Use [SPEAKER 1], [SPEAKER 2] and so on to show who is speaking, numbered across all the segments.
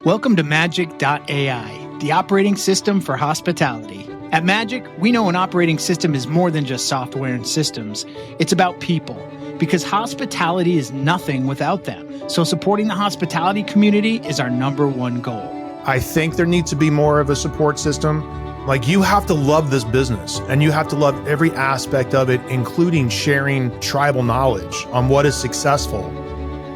[SPEAKER 1] Welcome to majc.ai, the operating system for hospitality. At Magic, we know an operating system is more than just software and systems. It's about people, because hospitality is nothing without them. So supporting the hospitality community is our number one goal.
[SPEAKER 2] I think there needs to be more of a support system. Like, you have to love this business and you have to love every aspect of it, including sharing tribal knowledge on what is successful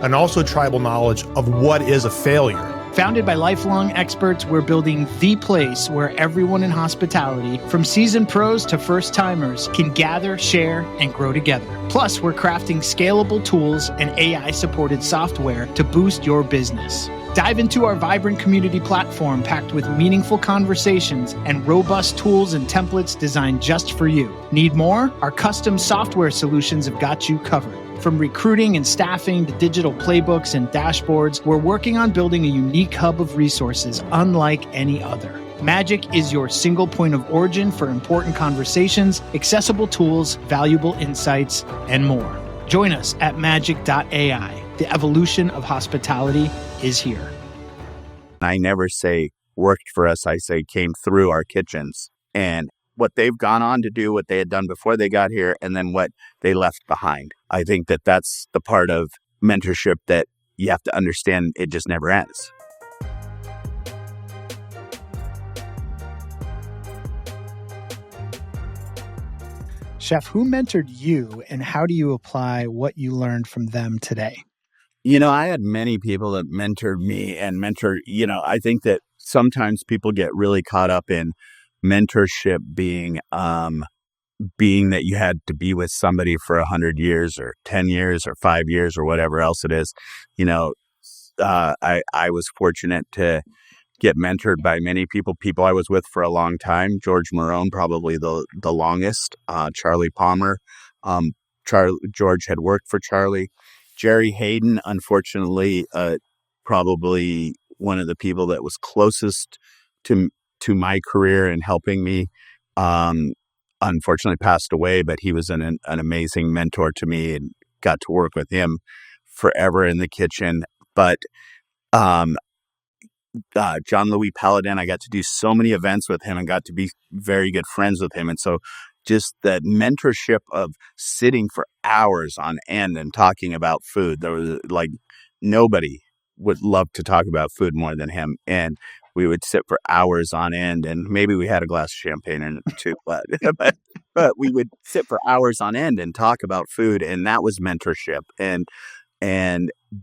[SPEAKER 2] and also tribal knowledge of what is a failure.
[SPEAKER 1] Founded by lifelong experts, we're building the place where everyone in hospitality, from seasoned pros to first-timers, can gather, share, and grow together. Plus, we're crafting scalable tools and AI-supported software to boost your business. Dive into our vibrant community platform packed with meaningful conversations and robust tools and templates designed just for you. Need more? Our custom software solutions have got you covered. From recruiting and staffing to digital playbooks and dashboards, we're working on building a unique hub of resources unlike any other. Magic is your single point of origin for important conversations, accessible tools, valuable insights, and more. Join us at majc.ai. The evolution of hospitality is here.
[SPEAKER 3] I never say worked for us. I say came through our kitchens, and what they've gone on to do, what they had done before they got here, and then what they left behind. I think that that's the part of mentorship that you have to understand. It just never ends.
[SPEAKER 1] Chef, who mentored you, and how do you apply what you learned from them today?
[SPEAKER 3] You know, I had many people that mentored me and I think that sometimes people get really caught up in mentorship being that you had to be with somebody for 100 years or 10 years or 5 years or whatever else it is. I was fortunate to get mentored by many people I was with for a long time. George Marone, probably the longest. Charlie Palmer. George had worked for Charlie. Jerry Hayden, unfortunately, probably one of the people that was closest to my career and helping me, unfortunately passed away, but he was an amazing mentor to me and got to work with him forever in the kitchen. But John Louis Paladin, I got to do so many events with him and got to be very good friends with him. And so just the mentorship of sitting for hours on end and talking about food. There was like nobody would love to talk about food more than him. And we would sit for hours on end, and maybe we had a glass of champagne in it too, but we would sit for hours on end and talk about food. And that was mentorship. And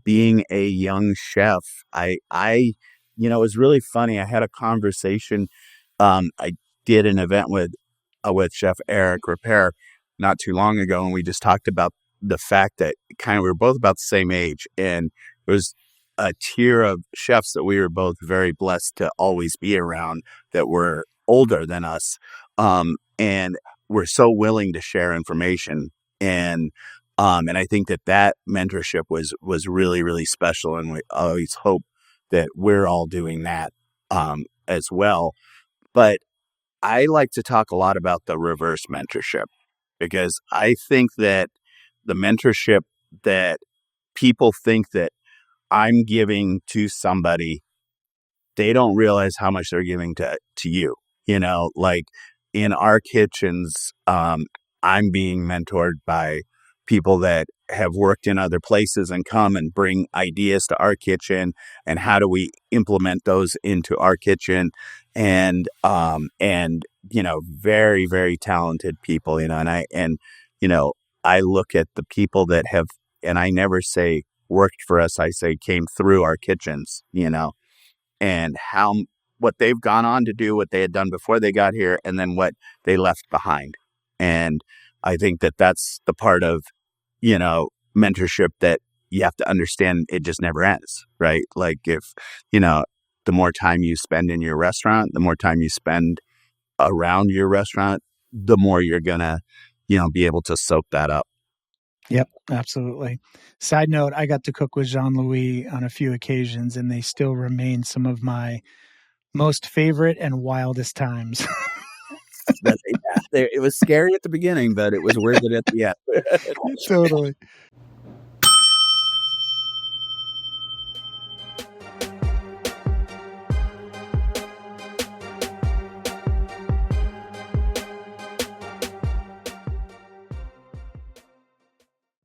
[SPEAKER 3] being a young chef, it was really funny. I had a conversation. I did an event with Chef Eric Repair not too long ago, and we just talked about the fact that we were both about the same age, and it was a tier of chefs that we were both very blessed to always be around that were older than us, and were so willing to share information, and I think that mentorship was really, really special, and we always hope that we're all doing that as well. But I like to talk a lot about the reverse mentorship, because I think that the mentorship that people think that I'm giving to somebody, they don't realize how much they're giving to you. Like in our kitchens, I'm being mentored by people that have worked in other places and come and bring ideas to our kitchen, and how do we implement those into our kitchen, and very, very talented people, I look at the people that have, and I never say worked for us, I say came through our kitchens, and what they've gone on to do, what they had done before they got here, and then what they left behind. And I think that that's the part of mentorship that you have to understand. It just never ends, right? Like if, the more time you spend in your restaurant, the more time you spend around your restaurant, the more you're going to, be able to soak that up.
[SPEAKER 1] Yep, absolutely. Side note, I got to cook with Jean-Louis on a few occasions, and they still remain some of my most favorite and wildest times.
[SPEAKER 3] It was scary at the beginning, but it was worth it at the end.
[SPEAKER 1] Totally.